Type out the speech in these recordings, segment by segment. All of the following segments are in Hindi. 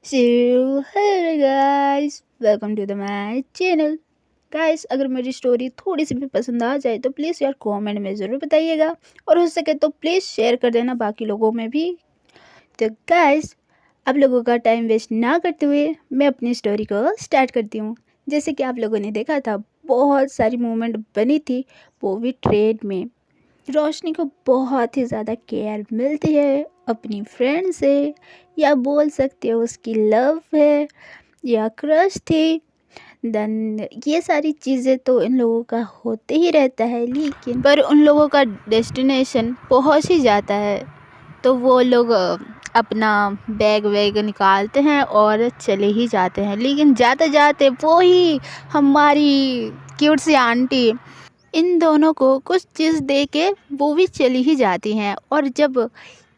So, hello guys, welcome to my channel. Guys, अगर मेरी स्टोरी थोड़ी सी भी पसंद आ जाए तो प्लीज़ यार कमेंट में ज़रूर बताइएगा और हो सके तो प्लीज़ शेयर कर देना बाकी लोगों में भी। तो गाइस, आप लोगों का टाइम वेस्ट ना करते हुए मैं अपनी स्टोरी को स्टार्ट करती हूँ। जैसे कि आप लोगों ने देखा था, बहुत सारी मूवमेंट बनी थी, वो भी ट्रेन में। रोशनी को बहुत ही ज़्यादा केयर मिलती है अपनी फ्रेंड से, या बोल सकते हो उसकी लव है या क्रश थी। देन ये सारी चीज़ें तो इन लोगों का होते ही रहता है, लेकिन पर उन लोगों का डेस्टिनेशन पहुंच ही जाता है तो वो लोग अपना बैग वैग निकालते हैं और चले ही जाते हैं। लेकिन जाते जाते वो ही हमारी क्यूट सी आंटी इन दोनों को कुछ चीज़ दे के वो भी चली ही जाती हैं। और जब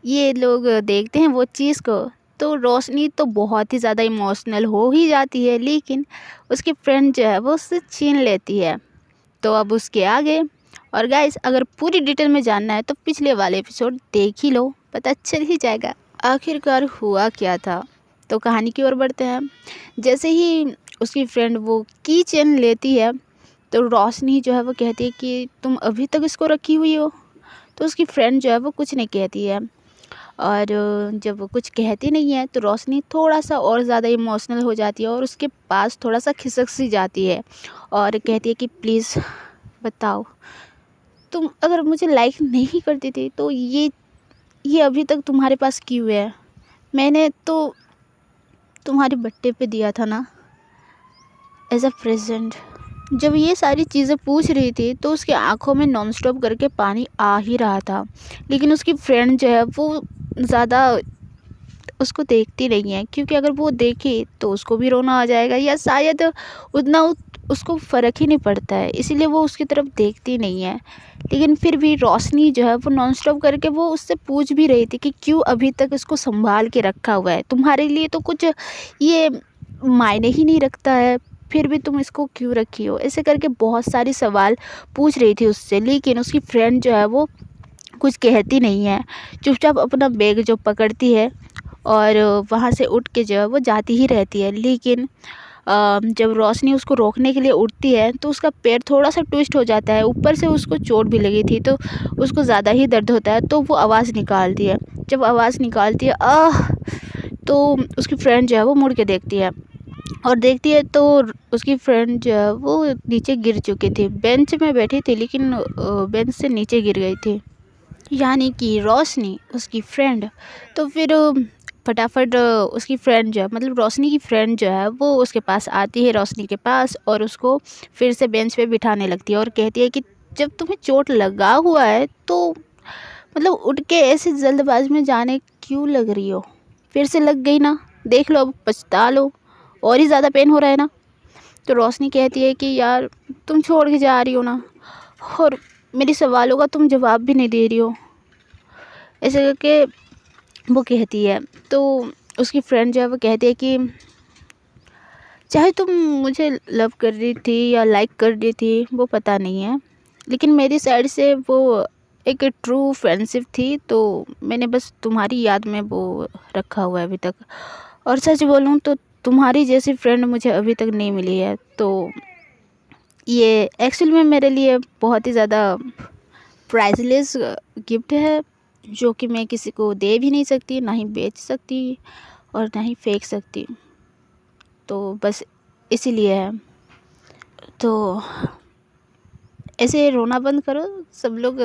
ये लोग देखते हैं वो चीज़ को तो रोशनी तो बहुत ही ज़्यादा इमोशनल हो ही जाती है, लेकिन उसकी फ्रेंड जो है वो उससे छीन लेती है। तो अब उसके आगे और गाइस, अगर पूरी डिटेल में जानना है तो पिछले वाले एपिसोड देख ही लो, पता चल ही जाएगा आखिरकार हुआ क्या था। तो कहानी की ओर बढ़ते हैं। जैसे ही उसकी फ्रेंड वो की चेन लेती है तो रोशनी जो है वो कहती है कि तुम अभी तक इसको रखी हुई हो। तो उसकी फ्रेंड जो है वो कुछ नहीं कहती है, और जब वो कुछ कहती नहीं है तो रोशनी थोड़ा सा और ज़्यादा इमोशनल हो जाती है और उसके पास थोड़ा सा खिसक सी जाती है और कहती है कि प्लीज़ बताओ, तुम अगर मुझे लाइक नहीं करती थी तो ये अभी तक तुम्हारे पास क्यों है? मैंने तो तुम्हारे बर्थडे पे दिया था ना, एज अ प्रेजेंट। जब ये सारी चीज़ें पूछ रही थी तो उसकी आंखों में नॉन स्टॉप करके पानी आ ही रहा था, लेकिन उसकी फ्रेंड जो है वो ज़्यादा उसको देखती नहीं है, क्योंकि अगर वो देखे तो उसको भी रोना आ जाएगा, या शायद उतना उसको फ़र्क ही नहीं पड़ता है, इसीलिए वो उसकी तरफ देखती नहीं है। लेकिन फिर भी रोशनी जो है वो नॉन स्टॉप करके वो उससे पूछ भी रही थी कि क्यों अभी तक इसको संभाल के रखा हुआ है, तुम्हारे लिए तो कुछ ये मायने ही नहीं रखता है, फिर भी तुम इसको क्यों रखी हो? ऐसे करके बहुत सारी सवाल पूछ रही थी उससे, लेकिन उसकी फ्रेंड जो है वो कुछ कहती नहीं है, चुपचाप अपना बैग जो पकड़ती है और वहाँ से उठ के जो है वो जाती ही रहती है। लेकिन जब रोशनी उसको रोकने के लिए उठती है तो उसका पैर थोड़ा सा ट्विस्ट हो जाता है, ऊपर से उसको चोट भी लगी थी तो उसको ज़्यादा ही दर्द होता है, तो वो आवाज़ निकालती है। जब आवाज़ निकालती है आह, तो उसकी फ्रेंड जो है वो मुड़ के देखती है और देखती है तो उसकी फ्रेंड जो है वो नीचे गिर चुकी थी, बेंच में बैठी थी लेकिन बेंच से नीचे गिर गई थी, यानी कि रोशनी उसकी फ्रेंड। तो फिर फटाफट उसकी फ्रेंड जो है, मतलब रोशनी की फ्रेंड जो है वो उसके पास आती है, रोशनी के पास, और उसको फिर से बेंच पे बिठाने लगती है और कहती है कि जब तुम्हें चोट लगा हुआ है तो मतलब उठ के ऐसे जल्दबाजी में जाने क्यों लग रही हो? फिर से लग गई ना, देख लो अब पछता लो, और ही ज़्यादा पेन हो रहा है ना। तो रोशनी कहती है कि यार तुम छोड़ के जा रही हो ना, और मेरे सवालों का तुम जवाब भी नहीं दे रही हो, ऐसे करके वो कहती है। तो उसकी फ्रेंड जो है वो कहती है कि चाहे तुम मुझे लव कर रही थी या लाइक कर रही थी वो पता नहीं है, लेकिन मेरी साइड से वो एक ट्रू फ्रेंडशिप थी, तो मैंने बस तुम्हारी याद में वो रखा हुआ है अभी तक। और सच बोलूँ तो तुम्हारी जैसी फ्रेंड मुझे अभी तक नहीं मिली है, तो ये एक्चुअल में मेरे लिए बहुत ही ज़्यादा प्राइसलेस गिफ्ट है, जो कि मैं किसी को दे भी नहीं सकती, ना ही बेच सकती और ना ही फेंक सकती, तो बस इसीलिए है। तो ऐसे रोना बंद करो, सब लोग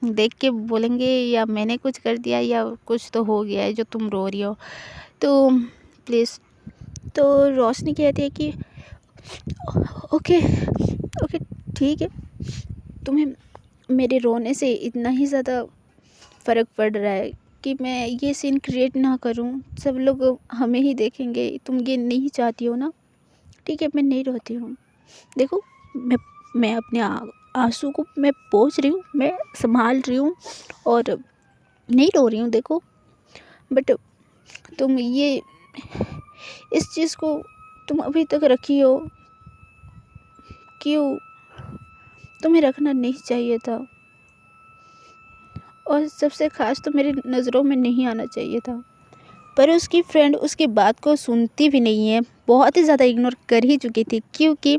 देख के बोलेंगे या मैंने कुछ कर दिया या कुछ तो हो गया है जो तुम रो रही हो, तो प्लीज़। तो रोशनी कहती है कि ओके ओके ठीक है, तुम्हें मेरे रोने से इतना ही ज़्यादा फ़र्क पड़ रहा है कि मैं ये सीन क्रिएट ना करूं, सब लोग हमें ही देखेंगे, तुम ये नहीं चाहती हो ना? ठीक है, मैं नहीं रोती हूँ, देखो मैं अपने आंसू को मैं पोंछ रही हूँ, मैं संभाल रही हूँ और नहीं रो रही हूँ, देखो। बट तुम ये इस चीज़ को तुम अभी तक रखी हो, क्यों? तुम्हें रखना नहीं चाहिए था, और सबसे ख़ास तो मेरी नज़रों में नहीं आना चाहिए था। पर उसकी फ्रेंड उसकी बात को सुनती भी नहीं है, बहुत ही ज़्यादा इग्नोर कर ही चुकी थी, क्योंकि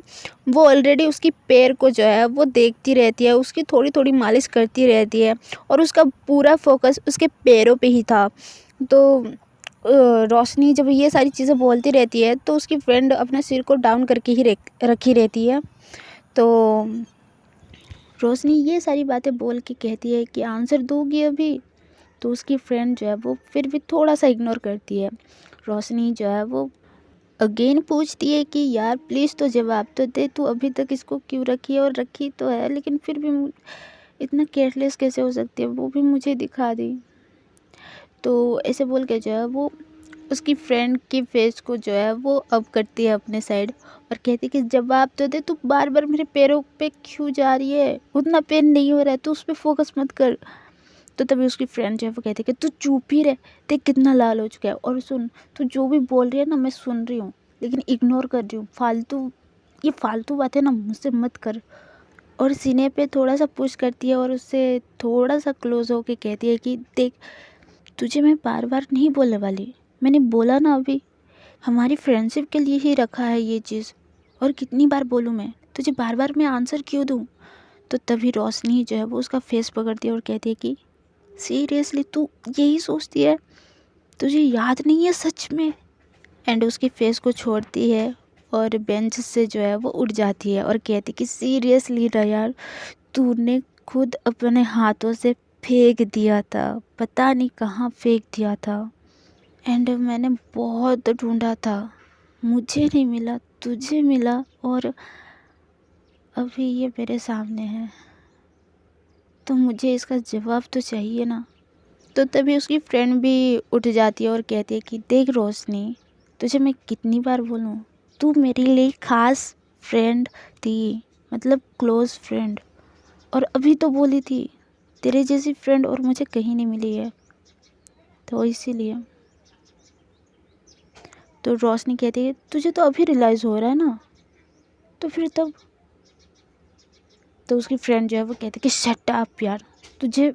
वो ऑलरेडी उसकी पैर को जो है वो देखती रहती है, उसकी थोड़ी थोड़ी मालिश करती रहती है और उसका पूरा फोकस उसके पैरों पे ही था। तो रोशनी जब ये सारी चीज़ें बोलती रहती है तो उसकी फ्रेंड अपने सिर को डाउन करके ही रखी रहती है। तो रोशनी ये सारी बातें बोल के कहती है कि आंसर दोगी अभी। तो उसकी फ्रेंड जो है वो फिर भी थोड़ा सा इग्नोर करती है। रोशनी जो है वो अगेन पूछती है कि यार प्लीज़ तो जवाब तो दे, तू अभी तक इसको क्यों रखी है, और रखी तो है लेकिन फिर भी इतना केयरलेस कैसे हो सकती है, वो भी मुझे दिखा दी। तो ऐसे बोल के जो है वो उसकी फ्रेंड की फेस को जो है वो अप करती है अपने साइड और कहती है कि जवाब तो दे, तू बार बार मेरे पैरों पे क्यों जा रही है, उतना पेन नहीं हो रहा है, तू उस पर फोकस मत कर। तो तभी उसकी फ्रेंड जो है वो कहती है कि तू चुप ही रह, देख कितना लाल हो चुका है, और सुन तू जो भी बोल रही है ना मैं सुन रही हूँ लेकिन इग्नोर कर रही हूँ, ये फालतू बातें ना मुझसे मत कर। और सीने पे थोड़ा सा पुश करती है और उससे थोड़ा सा क्लोज होके कहती है कि देख, तुझे मैं बार बार नहीं बोलने वाली, मैंने बोला ना अभी, हमारी फ्रेंडशिप के लिए ही रखा है ये चीज़, और कितनी बार बोलूँ मैं तुझे, बार बार मैं आंसर क्यों दूँ। तो तभी रोशनी जो है वो उसका फेस पकड़ती है और कहती है कि सीरियसली तू यही सोचती है, तुझे याद नहीं है सच में। एंड उसके फेस को छोड़ती है और बेंच से जो है वो उठ जाती है और कहती कि सीरियसली ना यार, तूने खुद अपने हाथों से फेंक दिया था, पता नहीं कहाँ फेंक दिया था। एंड मैंने बहुत ढूंढा था, मुझे नहीं मिला, तुझे मिला, और अभी ये मेरे सामने है, तो मुझे इसका जवाब तो चाहिए ना। तो तभी उसकी फ्रेंड भी उठ जाती है और कहती है कि देख रोशनी, तुझे मैं कितनी बार बोलूँ, तू मेरे लिए खास फ्रेंड थी, मतलब क्लोज़ फ्रेंड, और अभी तो बोली थी तेरे जैसी फ्रेंड और मुझे कहीं नहीं मिली है, तो इसीलिए। तो रोशनी कहती है तुझे तो अभी रियलाइज़ हो रहा है ना, तो फिर तब। तो उसकी फ्रेंड जो है वो कहती है कि शट अप यार, तुझे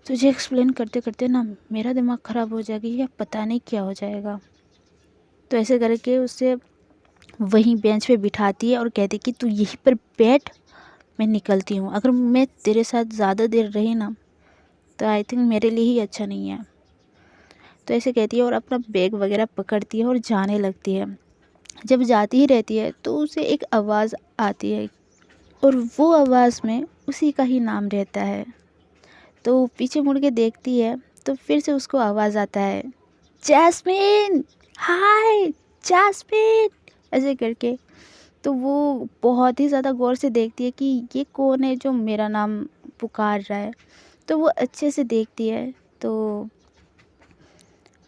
तुझे एक्सप्लेन करते करते ना मेरा दिमाग ख़राब हो जाएगा या पता नहीं क्या हो जाएगा। तो ऐसे करके उससे वहीं बेंच पे बिठाती है और कहती है कि तू यहीं पर बैठ, मैं निकलती हूँ, अगर मैं तेरे साथ ज़्यादा देर रही ना तो आई थिंक मेरे लिए ही अच्छा नहीं है। तो ऐसे कहती है और अपना बैग वगैरह पकड़ती है और जाने लगती है। जब जाती ही रहती है तो उसे एक आवाज़ आती है और वो आवाज़ में उसी का ही नाम रहता है। तो पीछे मुड़ के देखती है तो फिर से उसको आवाज़ आता है, जैस्मिन, हाय जैस्मिन, ऐसे करके। तो वो बहुत ही ज़्यादा गौर से देखती है कि ये कौन है जो मेरा नाम पुकार रहा है। तो वो अच्छे से देखती है तो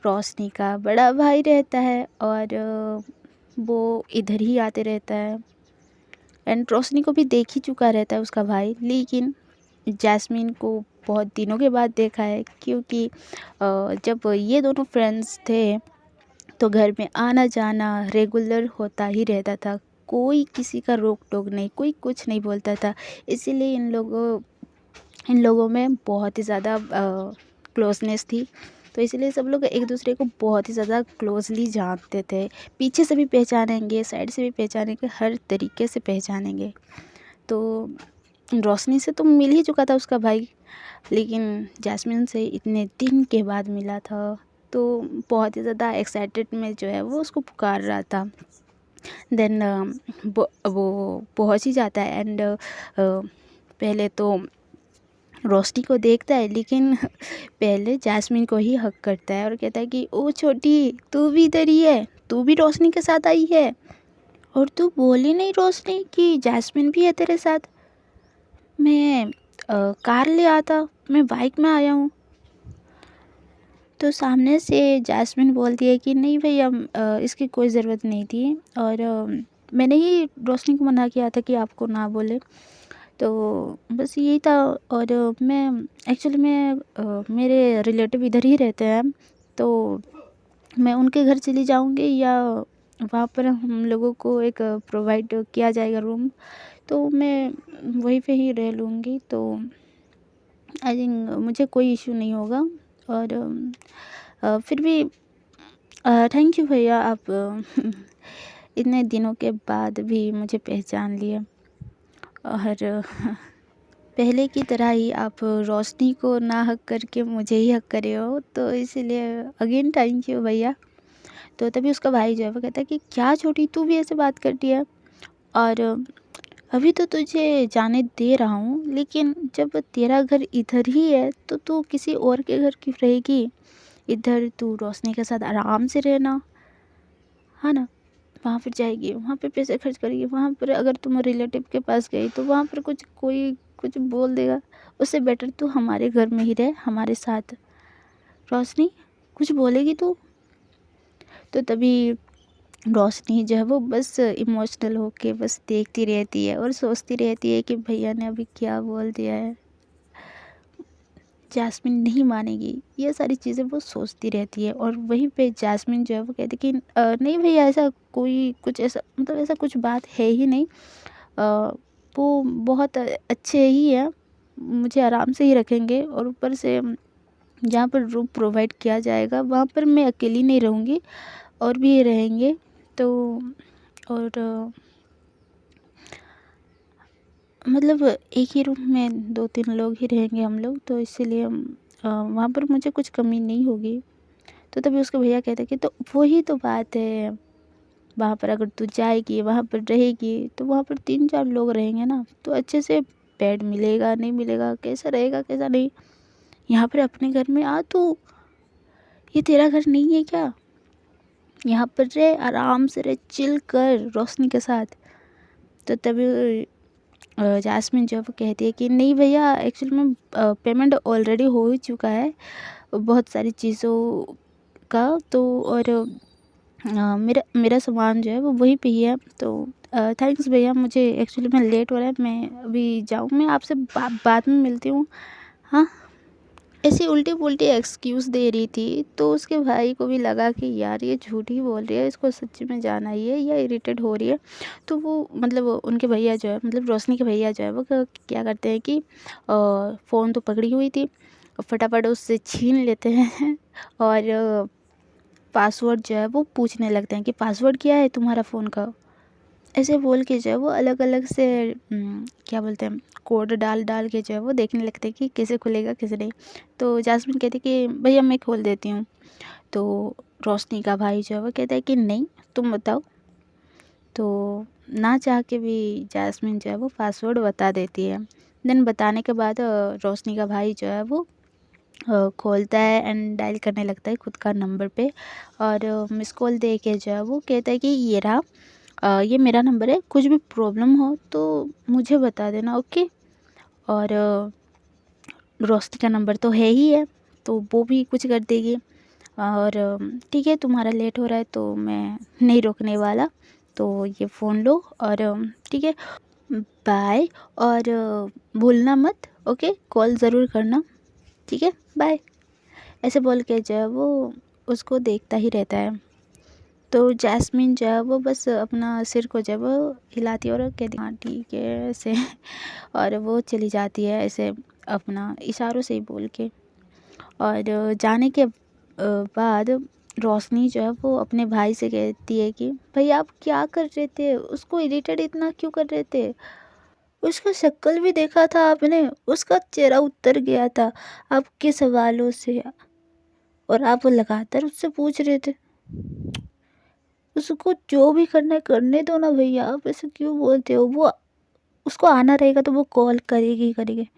रोशनी का बड़ा भाई रहता है और वो इधर ही आते रहता है। एंड रोशनी को भी देख ही चुका रहता है उसका भाई, लेकिन जैस्मिन को बहुत दिनों के बाद देखा है, क्योंकि जब ये दोनों फ्रेंड्स थे तो घर में आना जाना रेगुलर होता ही रहता था, कोई किसी का रोक टोक नहीं, कोई कुछ नहीं बोलता था। इसीलिए इन लोगों में बहुत ही ज़्यादा क्लोजनेस थी। तो इसलिए सब लोग एक दूसरे को बहुत ही ज़्यादा क्लोजली जानते थे, पीछे से भी पहचानेंगे, साइड से भी पहचानेंगे, हर तरीके से पहचानेंगे। तो रोशनी से तो मिल ही चुका था उसका भाई, लेकिन जैस्मिन से इतने दिन के बाद मिला था, तो बहुत ही ज़्यादा एक्साइटेड में जो है वो उसको पुकार रहा था। देन वो पहुंच ही जाता है एंड पहले तो रोशनी को देखता है, लेकिन पहले जैस्मिन को ही हक करता है और कहता है कि ओ छोटी, तू भी इधर ही है, तू भी रोशनी के साथ आई है, और तू बोली नहीं रोशनी कि जैस्मिन भी है तेरे साथ। मैं कार ले आता, मैं बाइक में आया हूँ। तो सामने से जैस्मिन बोलती है कि नहीं भैया, इसकी कोई ज़रूरत नहीं थी, और मैंने ही रोशनी को मना किया था कि आपको ना बोले, तो बस यही था। और मैं एक्चुअली मेरे रिलेटिव इधर ही रहते हैं, तो मैं उनके घर चली जाऊंगी या वहाँ पर हम लोगों को एक प्रोवाइड किया जाएगा रूम, तो मैं वहीं पे ही रह लूँगी, तो आई थिंक मुझे कोई इशू नहीं होगा। और फिर भी थैंक यू भैया, आप इतने दिनों के बाद भी मुझे पहचान लिए। और पहले की तरह ही आप रोशनी को ना हक करके मुझे ही हक करे हो, तो इसीलिए अगेन थैंक यू भैया। तो तभी उसका भाई जो है वो कहता है कि क्या छोटी, तू भी ऐसे बात करती है, और अभी तो तुझे जाने दे रहा हूँ, लेकिन जब तेरा घर इधर ही है तो तू किसी और के घर क्यों रहेगी? इधर तू रोशनी के साथ आराम से रहना, है ना। वहाँ पर जाएगी, वहाँ पे पैसे खर्च करेगी, वहाँ पर अगर तुम रिलेटिव के पास गई तो वहाँ पर कोई कुछ बोल देगा। उससे बेटर तू हमारे घर में ही रहे, हमारे साथ। रोशनी, कुछ बोलेगी तू? तो तभी रोशनी जो है वो बस इमोशनल होके बस देखती रहती है और सोचती रहती है कि भैया ने अभी क्या बोल दिया है, जैस्मिन नहीं मानेगी। ये सारी चीज़ें वो सोचती रहती है। और वहीं पे जैस्मिन जो है वो कहती कि नहीं भैया, ऐसा कोई कुछ ऐसा मतलब ऐसा कुछ बात है ही नहीं, वो बहुत अच्छे ही है, मुझे आराम से ही रखेंगे। और ऊपर से जहाँ पर रूम प्रोवाइड किया जाएगा वहाँ पर मैं अकेली नहीं रहूँगी, और भी रहेंगे। तो और मतलब एक ही रूम में 2-3 लोग ही रहेंगे हम लोग, तो इसीलिए वहाँ पर मुझे कुछ कमी नहीं होगी। तो तभी उसके भैया कहते कि तो वही तो बात है, वहाँ पर अगर तू जाएगी, वहाँ पर रहेगी, तो वहाँ पर 3-4 लोग रहेंगे ना, तो अच्छे से बेड मिलेगा नहीं मिलेगा, कैसा रहेगा कैसा नहीं। यहाँ पर अपने घर में आ तू, ये तेरा घर नहीं है क्या? यहाँ पर रहे, आराम से रहे, चिल कर रोशनी के साथ। तो तभी जैस्मिन जो है वो कहती है कि नहीं भैया, एक्चुअली में पेमेंट ऑलरेडी हो ही चुका है बहुत सारी चीज़ों का, तो और मेरा मेरा सामान जो है वो वहीं पे ही है। तो थैंक्स भैया, मुझे एक्चुअली में लेट हो रहा है, मैं अभी जाऊँ, मैं आपसे बाद में मिलती हूँ। हाँ, ऐसी उल्टी पुल्टी एक्सक्यूज़ दे रही थी, तो उसके भाई को भी लगा कि यार ये झूठ ही बोल रही है, इसको सच्ची में जाना ही है या इरिटेट हो रही है। तो वो मतलब उनके भैया जो है, मतलब रोशनी के भैया जो है वो क्या करते हैं कि फ़ोन तो पकड़ी हुई थी, फटाफट उससे छीन लेते हैं और पासवर्ड जो है वो पूछने लगते हैं कि पासवर्ड क्या है तुम्हारा फ़ोन का। ऐसे बोल के जो है वो अलग अलग से क्या बोलते हैं, कोड डाल डाल के जो है वो देखने लगते हैं कि कैसे खुलेगा कैसे नहीं। तो जास्मिन कहती कि भैया मैं खोल देती हूँ। तो रोशनी का भाई जो है वो कहता है कि नहीं, तुम बताओ। तो ना चाह के भी जास्मिन जो है वो पासवर्ड बता देती है। देन बताने के बाद रोशनी का भाई जो है वो खोलता है एंड डायल करने लगता है खुद का नंबर पे, और मिस कॉल दे के जो है वो कहता है कि ये रहा, ये मेरा नंबर है, कुछ भी प्रॉब्लम हो तो मुझे बता देना, ओके। और रोशनी का नंबर तो है ही है, तो वो भी कुछ कर देगी। और ठीक है, तुम्हारा लेट हो रहा है तो मैं नहीं रोकने वाला, तो ये फ़ोन लो और ठीक है, बाय। और भूलना मत, ओके, कॉल ज़रूर करना, ठीक है, बाय। ऐसे बोल के जो है वो उसको देखता ही रहता है। तो जैस्मिन जो है वो बस अपना सिर को जो है वो हिलाती है और कहती हाँ ठीक है ऐसे और वो चली जाती है ऐसे अपना इशारों से ही बोल के। और जाने के बाद रोशनी जो है वो अपने भाई से कहती है कि भैया आप क्या कर रहे थे, उसको इरिटेट इतना क्यों कर रहे थे? उसका शक्ल भी देखा था आपने, उसका चेहरा उतर गया था आपके सवालों से, और आप लगातार उससे पूछ रहे थे। उसको जो भी करना है करने दो ना भैया, आप ऐसे क्यों बोलते हो? वो उसको आना रहेगा तो वो कॉल करेगी ही करेगी।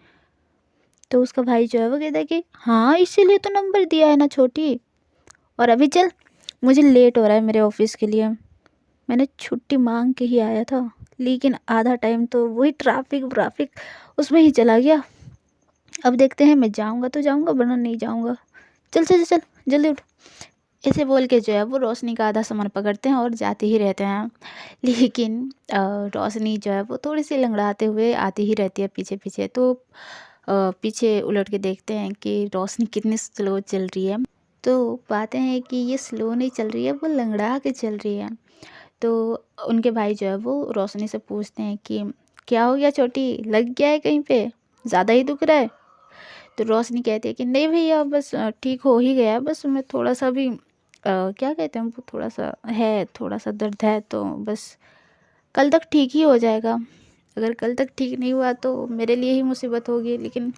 तो उसका भाई जो है वो कहता है कि हाँ इसीलिए तो नंबर दिया है ना छोटी, और अभी चल, मुझे लेट हो रहा है मेरे ऑफिस के लिए, मैंने छुट्टी मांग के ही आया था, लेकिन आधा टाइम तो वही ट्रैफिक व्राफिक उसमें ही चला गया। अब देखते हैं, मैं जाऊँगा तो जाऊँगा वरना नहीं जाऊँगा, चल चल चल जल्दी उठ। ऐसे बोल के जो है वो रोशनी का आधा सामान पकड़ते हैं और जाते ही रहते हैं। लेकिन रोशनी जो है वो थोड़ी सी लंगड़ाते हुए आती ही रहती है पीछे पीछे। तो पीछे उलट के देखते हैं कि रोशनी कितनी स्लो चल रही है। तो पाते हैं कि ये स्लो नहीं चल रही है, वो लंगड़ा के चल रही है। तो उनके भाई जो है वो रोशनी से पूछते हैं कि क्या हो गया छोटी, लग गया है कहीं पे, ज़्यादा ही दुख रहा है? तो रोशनी कहती है कि नहीं भैया बस ठीक हो ही गया, बस मैं थोड़ा सा भी क्या कहते हैं वो, थोड़ा सा है, थोड़ा सा दर्द है, तो बस कल तक ठीक ही हो जाएगा। अगर कल तक ठीक नहीं हुआ तो मेरे लिए ही मुसीबत होगी, लेकिन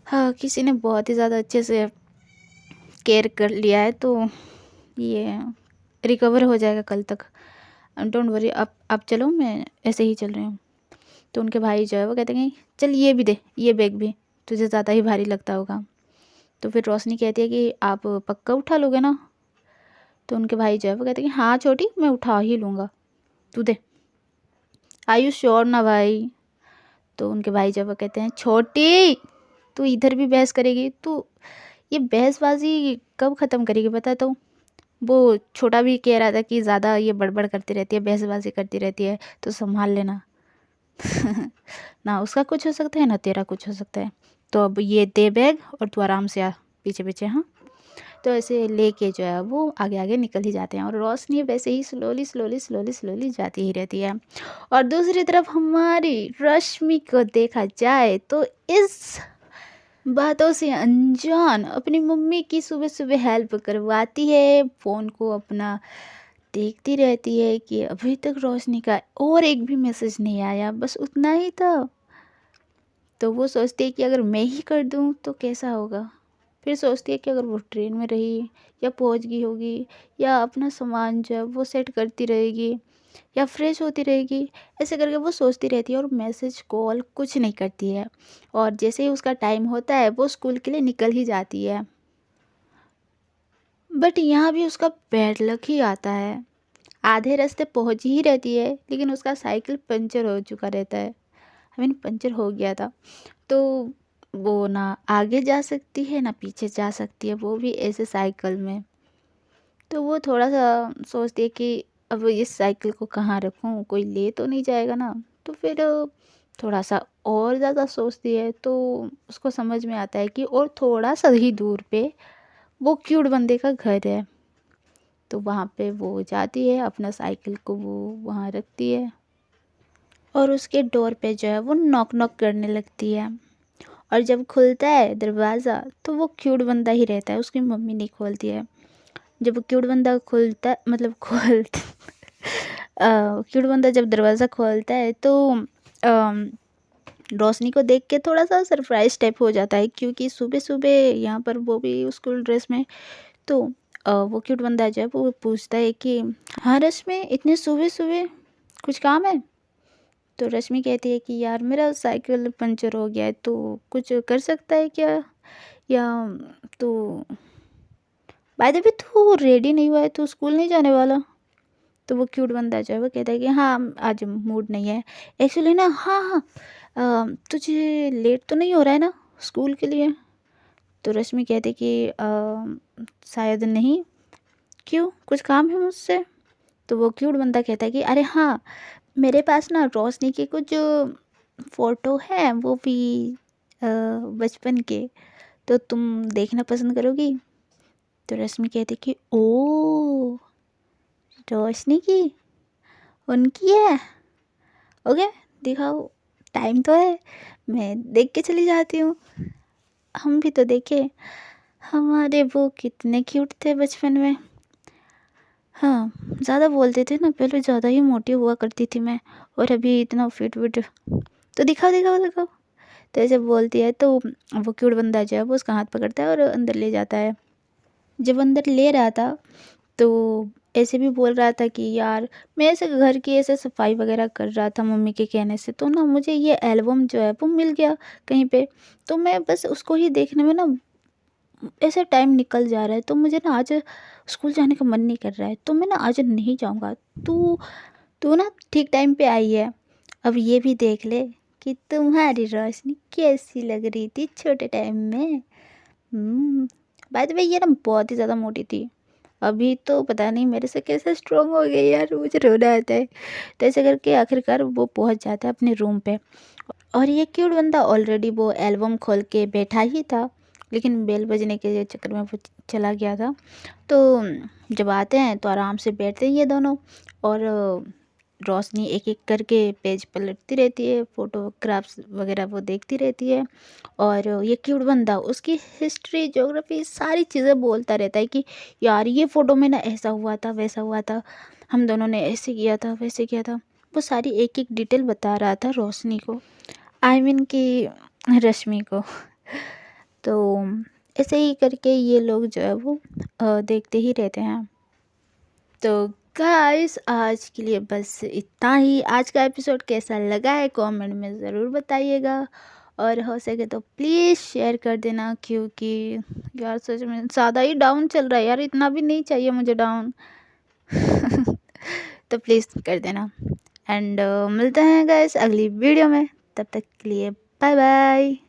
हाँ किसी ने बहुत ही ज़्यादा अच्छे से केयर कर लिया है, तो ये रिकवर हो जाएगा कल तक। डोंट वरी, आप चलो, मैं ऐसे ही चल रही हूँ। तो उनके भाई जो है वो कहते हैं कि चल ये भी दे, ये बैग भी, तुझे ज़्यादा ही भारी लगता होगा। तो फिर रोशनी कहती है कि आप पक्का उठा लोगे ना? तो उनके भाई जो है वो कहते हैं कि हाँ छोटी, मैं उठा ही लूँगा, तू दे। आर यू श्योर ना भाई? तो उनके भाई जो है वो कहते हैं छोटी, तू इधर भी बहस करेगी? तू ये बहसबाजी कब ख़त्म करेगी बता? तो वो छोटा भी कह रहा था कि ज़्यादा ये बड़बड़ करती रहती है, बहसबाजी करती रहती है, तो संभाल लेना। ना उसका कुछ हो सकता है ना तेरा कुछ हो सकता है, तो अब ये दे बैग और तू आराम से आ पीछे पीछे। हाँ, तो ऐसे लेके जो है वो आगे आगे निकल ही जाते हैं, और रोशनी वैसे ही स्लोली स्लोली स्लोली स्लोली जाती ही रहती है। और दूसरी तरफ हमारी रश्मि को देखा जाए तो इस बातों से अनजान अपनी मम्मी की सुबह सुबह हेल्प करवाती है, फ़ोन को अपना देखती रहती है कि अभी तक रोशनी का और एक भी मैसेज नहीं आया, बस उतना ही था। तो वो सोचती है कि अगर मैं ही कर दूँ तो कैसा होगा। फिर सोचती है कि अगर वो ट्रेन में रही या पहुंच गई होगी या अपना सामान जो है वो सेट करती रहेगी या फ्रेश होती रहेगी, ऐसे करके वो सोचती रहती है और मैसेज कॉल कुछ नहीं करती है। और जैसे ही उसका टाइम होता है वो स्कूल के लिए निकल ही जाती है। बट यहाँ भी उसका बैड लक ही आता है। आधे रास्ते पहुँच ही रहती है, लेकिन उसका साइकिल पंचर हो चुका रहता है। आई मीन पंचर हो गया था। तो वो ना आगे जा सकती है ना पीछे जा सकती है, वो भी ऐसे साइकिल में। तो वो थोड़ा सा सोचती है कि अब इस साइकिल को कहाँ रखूँ, कोई ले तो नहीं जाएगा ना। तो फिर थोड़ा सा और ज़्यादा सोचती है, तो उसको समझ में आता है कि और थोड़ा सा ही दूर पे वो क्यूट बंदे का घर है। तो वहाँ पे वो जाती है, अपना साइकिल को वो वहाँ रखती है और उसके डोर पे जो है वो नॉक नॉक करने लगती है। और जब खुलता है दरवाज़ा तो वो क्यूट बंदा ही रहता है, उसकी मम्मी नहीं खोलती है। जब वो क्यूट बंदा खुलता मतलब खोलता क्यूट बंदा जब दरवाज़ा खोलता है तो रोशनी को देख के थोड़ा सा सरप्राइज टाइप हो जाता है, क्योंकि सुबह सुबह यहाँ पर वो भी स्कूल ड्रेस में। तो वो क्यूट बंदा जो है वो पूछता है कि हाँ रश्मि, इतने सुबह सुबह कुछ काम है? तो रश्मि कहती है कि यार मेरा साइकिल पंचर हो गया है, तो कुछ कर सकता है क्या? या तो बाय द वे तू रेडी नहीं हुआ है, तू स्कूल नहीं जाने वाला? तो वो क्यूट बंदा जो है वो कहता है कि हाँ आज मूड नहीं है एक्चुअली ना। हाँ हाँ, तुझे लेट तो नहीं हो रहा है ना स्कूल के लिए? तो रश्मि कहती कि शायद नहीं। क्यों, कुछ काम है मुझसे? तो वो क्यूट बंदा कहता है कि अरे हाँ, मेरे पास ना रोशनी के कुछ फ़ोटो हैं, वो भी बचपन के, तो तुम देखना पसंद करोगी? तो रश्मि कहती कि ओ, रोशनी की, उनकी है, ओके दिखाओ, टाइम तो है, मैं देख के चली जाती हूँ। हम भी तो देखें हमारे वो कितने क्यूट थे बचपन में। हाँ, ज़्यादा बोलते थे ना, पहले ज़्यादा ही मोटी हुआ करती थी मैं, और अभी इतना फिट विट, तो दिखाओ दिखाओ दिखाओ। तो ऐसे बोलती है, तो वो क्यूट बंदा जो है वो उसका हाथ पकड़ता है और अंदर ले जाता है। जब अंदर ले रहा था तो ऐसे भी बोल रहा था कि यार मैं ऐसे घर की ऐसे सफाई वगैरह कर रहा था मम्मी के कहने से, तो ना मुझे ये एल्बम जो है वो मिल गया कहीं पे, तो मैं बस उसको ही देखने में ना ऐसे टाइम निकल जा रहा है, तो मुझे ना आज स्कूल जाने का मन नहीं कर रहा है, तो मैं ना आज नहीं जाऊँगा। तू तू ना ठीक टाइम पे आई है, अब ये भी देख ले कि तुम्हारी रोशनी कैसी लग रही थी छोटे टाइम में। बाय द वे ये ना बहुत ही ज़्यादा मोटी थी, अभी तो पता नहीं मेरे से कैसे स्ट्रॉन्ग हो गई यार, मुझे रोना आता है। तो ऐसे करके आखिरकार वो पहुंच जाता है अपने रूम पे, और ये क्यूट बंदा ऑलरेडी वो एल्बम खोल के बैठा ही था, लेकिन बेल बजने के चक्कर में वो चला गया था। तो जब आते हैं तो आराम से बैठते हैं ये दोनों, और रोशनी एक एक करके पेज पलटती रहती है, फ़ोटोग्राफ्स वगैरह वो देखती रहती है। और ये क्यूट बंदा उसकी हिस्ट्री, ज्योग्राफी सारी चीज़ें बोलता रहता है कि यार ये फ़ोटो में ना ऐसा हुआ था, वैसा हुआ था, हम दोनों ने ऐसे किया था, वैसे किया था। वो सारी एक-एक डिटेल बता रहा था रोशनी को, आई मीन कि रश्मि को। तो ऐसे ही करके ये लोग जो है वो देखते ही रहते हैं। तो गाइस आज के लिए बस इतना ही। आज का एपिसोड कैसा लगा है कमेंट में ज़रूर बताइएगा, और हो सके तो प्लीज़ शेयर कर देना, क्योंकि यार सच में ज़्यादा ही डाउन चल रहा है यार, इतना भी नहीं चाहिए मुझे डाउन। तो प्लीज़ कर देना। एंड मिलते हैं गाइस अगली वीडियो में, तब तक के लिए बाय बाय।